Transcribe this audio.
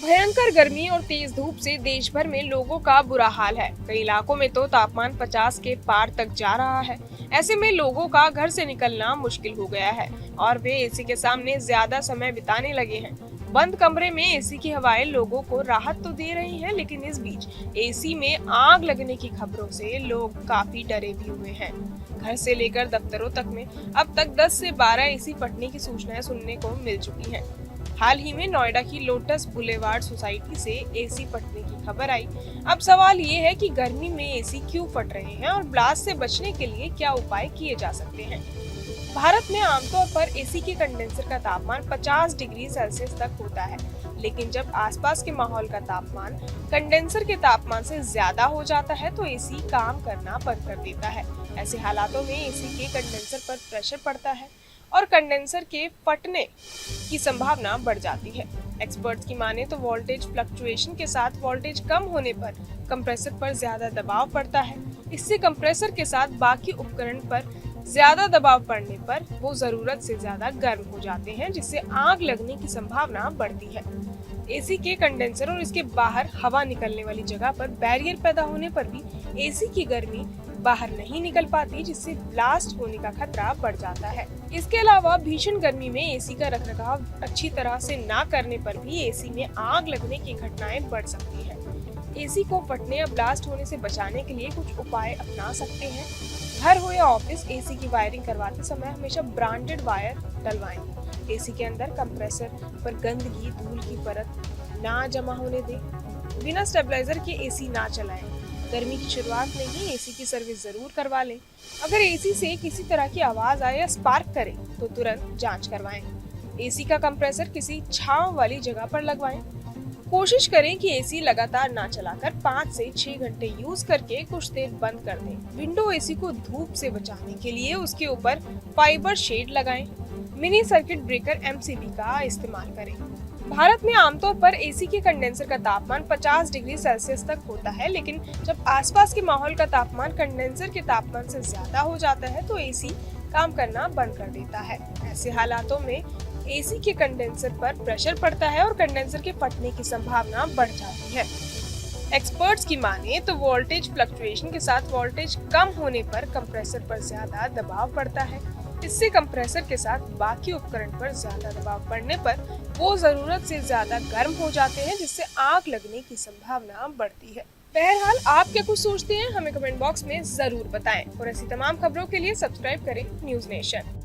भयंकर गर्मी और तेज धूप से देश भर में लोगों का बुरा हाल है। कई इलाकों में तो तापमान 50 के पार तक जा रहा है। ऐसे में लोगों का घर से निकलना मुश्किल हो गया है और वे एसी के सामने ज्यादा समय बिताने लगे हैं। बंद कमरे में एसी की हवाएं लोगों को राहत तो दे रही हैं, लेकिन इस बीच एसी में आग लगने की खबरों से लोग काफी डरे भी हुए हैं। घर से लेकर दफ्तरों तक में अब तक 10 से 12 एसी फटने की सूचनाएं सुनने को मिल चुकी हैं। हाल ही में नोएडा की लोटस बुलेवार्ड सोसाइटी से एसी फटने की खबर आई। अब सवाल ये है कि गर्मी में एसी क्यों फट रहे हैं और ब्लास्ट से बचने के लिए क्या उपाय किए जा सकते हैं। भारत में आमतौर पर एसी के कंडेंसर का तापमान 50 डिग्री सेल्सियस तक होता है, लेकिन जब आसपास के माहौल का तापमान कंडेंसर के तापमान से ज्यादा हो जाता है तो एसी काम करना बंद कर देता है। ऐसे हालातों में एसी के कंडेंसर पर प्रेशर पड़ता है और कंडेंसर के फटने की संभावना बढ़ जाती है। एक्सपर्ट्स की माने तो वोल्टेज फ्लक्चुएशन के साथ वोल्टेज कम होने पर कंप्रेसर पर ज्यादा दबाव पड़ता है। इससे कंप्रेसर के साथ बाकी उपकरण पर ज्यादा दबाव पड़ने पर वो जरूरत से ज्यादा गर्म हो जाते हैं, जिससे आग लगने की संभावना बढ़ती है। एसी के कंडेंसर और इसके बाहर हवा निकलने वाली जगह पर बैरियर पैदा होने पर भी एसी की गर्मी बाहर नहीं निकल पाती, जिससे ब्लास्ट होने का खतरा बढ़ जाता है। इसके अलावा भीषण गर्मी में एसी का रखरखाव अच्छी तरह से ना करने पर भी एसी में आग लगने की घटनाएं बढ़ सकती हैं। एसी को फटने या ब्लास्ट होने से बचाने के लिए कुछ उपाय अपना सकते हैं। घर हो या ऑफिस, एसी की वायरिंग करवाते समय हमेशा ब्रांडेड वायर डलवाएं। एसी के अंदर कंप्रेसर पर गंदगी, धूल की परत ना जमा होने दें। बिना स्टेबलाइजर के एसी ना चलाएं। गर्मी की शुरुआत में ही एसी की सर्विस जरूर करवा लें। अगर एसी से किसी तरह की आवाज आए या स्पार्क करे तो तुरंत जांच करवाएं। एसी का कंप्रेसर किसी छांव वाली जगह पर लगवाएं। कोशिश करें कि एसी लगातार ना चलाकर 5 से 6 घंटे यूज करके कुछ देर बंद कर दें। विंडो एसी को धूप से बचाने के लिए उसके ऊपर फाइबर शेड लगाएं। मिनी सर्किट ब्रेकर एमसीबी का इस्तेमाल करें। भारत में आमतौर पर एसी के कंडेंसर का तापमान 50 डिग्री सेल्सियस तक होता है, लेकिन जब आसपास के माहौल का तापमान कंडेंसर के तापमान से ज्यादा हो जाता है तो एसी काम करना बंद कर देता है। ऐसे हालातों में एसी के कंडेंसर पर प्रेशर पड़ता है और कंडेंसर के फटने की संभावना बढ़ जाती है। एक्सपर्ट्स की माने तो वोल्टेज फ्लक्चुएशन के साथ वोल्टेज कम होने पर कंप्रेसर पर ज्यादा दबाव पड़ता है। इससे कंप्रेसर के साथ बाकी उपकरण पर ज्यादा दबाव पड़ने पर वो जरूरत से ज्यादा गर्म हो जाते हैं, जिससे आग लगने की संभावना बढ़ती है। बहरहाल, आप क्या कुछ सोचते हैं हमें कमेंट बॉक्स में जरूर बताएं और ऐसी तमाम खबरों के लिए सब्सक्राइब करें न्यूज़ नेशन।